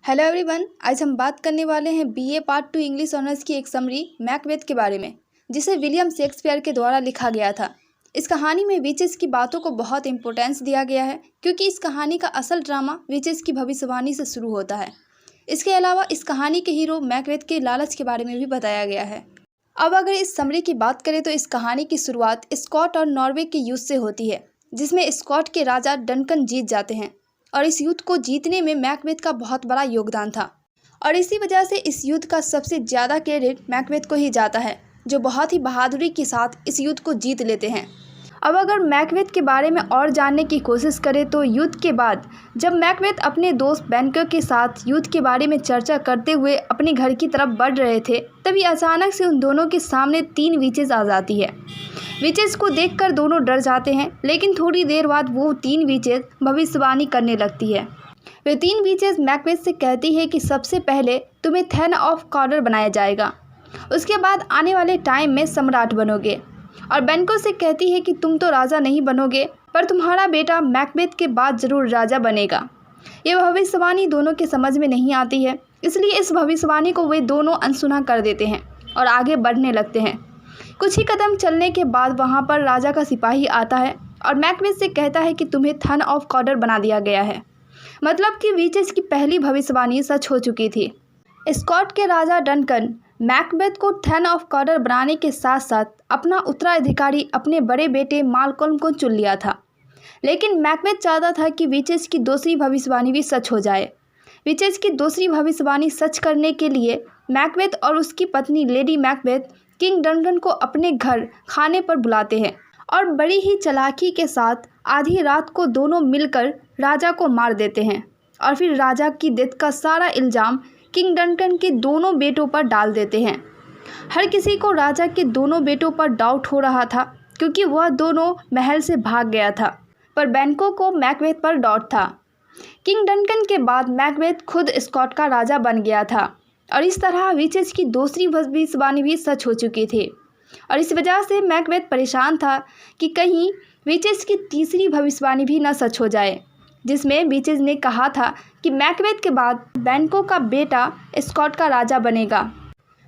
Hello everyone, आज हम बात करने वाले हैं बीए पार्ट 2 इंग्लिश ऑनर्स की एक समरी मैकबेथ के बारे में, जिसे विलियम शेक्सपियर के द्वारा लिखा गया था। इस कहानी में विचेस की बातों को बहुत इंपॉर्टेंस दिया गया है, क्योंकि इस कहानी का असल ड्रामा विचेस की भविष्यवाणी से शुरू होता है। इसके अलावा इस कहानी के हीरो मैकबेथ के लालच के बारे में भी बताया गया है। अब अगर इस समरी की बात करें तो इस कहानी की शुरुआत स्कॉट और नॉर्वे के युद्ध से होती है, जिसमें स्कॉट के राजा डनकन जीत जाते हैं और इस युद्ध को जीतने में मैकबेथ का बहुत बड़ा योगदान था और इसी वजह से इस युद्ध का सबसे ज़्यादा क्रेडिट मैकबेथ को ही जाता है, जो बहुत ही बहादुरी के साथ इस युद्ध को जीत लेते हैं। अब अगर मैकबेथ के बारे में और जानने की कोशिश करें तो युद्ध के बाद जब मैकबेथ अपने दोस्त बेनको के साथ युद्ध के बारे में चर्चा करते हुए अपने घर की तरफ बढ़ रहे थे, तभी अचानक से उन दोनों के सामने 3 विचेस आ जाती है। विचेस को देखकर दोनों डर जाते हैं, लेकिन थोड़ी देर बाद वो 3 विचेस भविष्यवाणी करने लगती है। वे 3 विचेस मैकबेथ से कहती है कि सबसे पहले तुम्हें थैन ऑफ कॉर्डर बनाया जाएगा, उसके बाद आने वाले टाइम में सम्राट बनोगे, और बेनको से कहती है कि तुम तो राजा नहीं बनोगे, पर तुम्हारा बेटा मैकबेथ के बाद ज़रूर राजा बनेगा। ये भविष्यवाणी दोनों के समझ में नहीं आती है, इसलिए इस भविष्यवाणी को वे दोनों अनसुना कर देते हैं और आगे बढ़ने लगते हैं। कुछ ही कदम चलने के बाद वहाँ पर राजा का सिपाही आता है और मैकबेथ से कहता है कि तुम्हें थन ऑफ कॉर्डर बना दिया गया है, मतलब कि विचेस की पहली भविष्यवाणी सच हो चुकी थी। स्कॉट के राजा डनकन मैकबेथ को थन ऑफ कॉर्डर बनाने के साथ साथ अपना उत्तराधिकारी अपने बड़े बेटे मालकोल्म को चुन लिया था, लेकिन मैकबेथ चाहता था कि विचेस की दूसरी भविष्यवाणी भी सच हो जाए। विचेस की दूसरी भविष्यवाणी सच करने के लिए मैकबेथ और उसकी पत्नी लेडी मैकबेथ किंग डनकन को अपने घर खाने पर बुलाते हैं और बड़ी ही चालाकी के साथ आधी रात को दोनों मिलकर राजा को मार देते हैं और फिर राजा की डेथ का सारा इल्ज़ाम किंग डनकन के दोनों बेटों पर डाल देते हैं। हर किसी को राजा के दोनों बेटों पर डाउट हो रहा था, क्योंकि वह दोनों महल से भाग गया था, पर बेनको को मैकबेथ पर डाउट था। किंग डनकन के बाद मैकबेथ खुद स्कॉट का राजा बन गया था और इस तरह विचेस की दूसरी भविष्यवाणी भी सच हो चुकी थी और इस वजह से मैकबेथ परेशान था कि कहीं विचेस की तीसरी भविष्यवाणी भी न सच हो जाए, जिसमें विचेस ने कहा था कि मैकबेथ के बाद बेनको का बेटा स्कॉट का राजा बनेगा।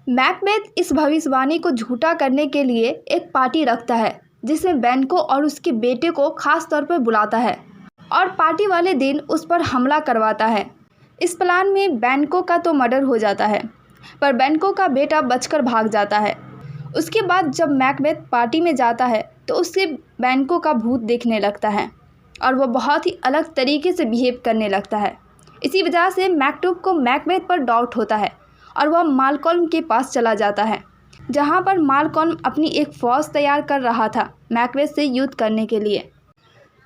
मैकबेथ इस भविष्यवाणी को झूठा करने के लिए एक पार्टी रखता है, जिसमें बेनको और उसके बेटे को खास तौर पर बुलाता है और पार्टी वाले दिन उस पर हमला करवाता है। इस प्लान में बेनको का तो मर्डर हो जाता है, पर बेनको का बेटा बचकर भाग जाता है। उसके बाद जब मैकबेथ पार्टी में जाता है तो उससे बेनको का भूत देखने लगता है और वह बहुत ही अलग तरीके से बिहेव करने लगता है। इसी वजह से मैकटूब को मैकबेथ पर डाउट होता है और वह मालकोल्म के पास चला जाता है, जहां पर मालकोल्म अपनी एक फ़ौज तैयार कर रहा था मैकबेथ से युद्ध करने के लिए।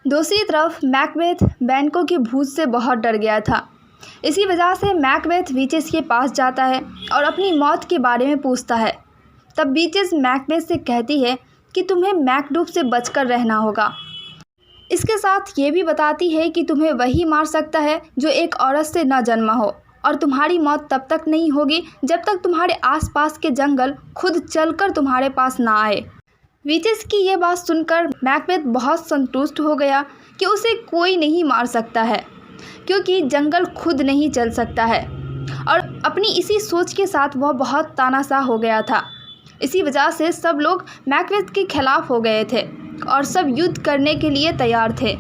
दूसरी तरफ मैकबेथ बेनको के भूत से बहुत डर गया था। इसी वजह से मैकबेथ विचेस के पास जाता है और अपनी मौत के बारे में पूछता है। तब विचेस मैकबेथ से कहती है कि तुम्हें मैकटूब से बचकर रहना होगा। इसके साथ ये भी बताती है कि तुम्हें वही मार सकता है जो एक औरत से न जन्मा हो, और तुम्हारी मौत तब तक नहीं होगी जब तक तुम्हारे आसपास के जंगल खुद चलकर तुम्हारे पास ना आए। विचेस की ये बात सुनकर मैकबेथ बहुत संतुष्ट हो गया कि उसे कोई नहीं मार सकता है, क्योंकि जंगल खुद नहीं चल सकता है, और अपनी इसी सोच के साथ वह बहुत तानाशाह हो गया था। इसी वजह से सब लोग मैकबेथ के खिलाफ हो गए थे और सब युद्ध करने के लिए तैयार थे।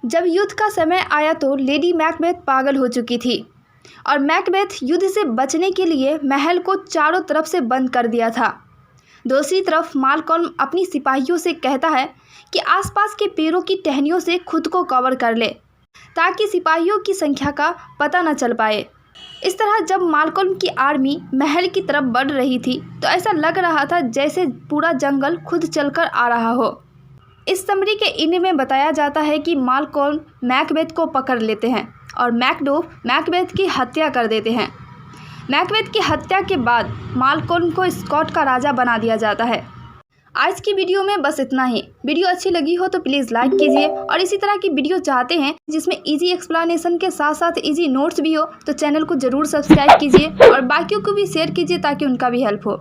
जब युद्ध का समय आया तो लेडी मैकबेथ पागल हो चुकी थी और मैकबेथ युद्ध से बचने के लिए महल को चारों तरफ से बंद कर दिया था। दूसरी तरफ मालकोल्म अपनी सिपाहियों से कहता है कि आसपास के पेड़ों की टहनियों से खुद को कवर कर ले, ताकि सिपाहियों की संख्या का पता न चल पाए। इस तरह जब मालकोल्म की आर्मी महल की तरफ बढ़ रही थी तो ऐसा लग रहा था जैसे पूरा जंगल खुद चलकर आ रहा हो। इस समरी के एंड में बताया जाता है कि मालकोल्म मैकबेथ को पकड़ लेते हैं और मैकडूफ मैकबेथ की हत्या कर देते हैं। मैकबेथ की हत्या के बाद मालकोल्म को स्कॉट का राजा बना दिया जाता है। आज की वीडियो में बस इतना ही। वीडियो अच्छी लगी हो तो प्लीज़ लाइक कीजिए, और इसी तरह की वीडियो चाहते हैं जिसमें इजी एक्सप्लेनेशन के साथ साथ इजी नोट्स भी हो तो चैनल को ज़रूर सब्सक्राइब कीजिए और बाकियों को भी शेयर कीजिए ताकि उनका भी हेल्प हो।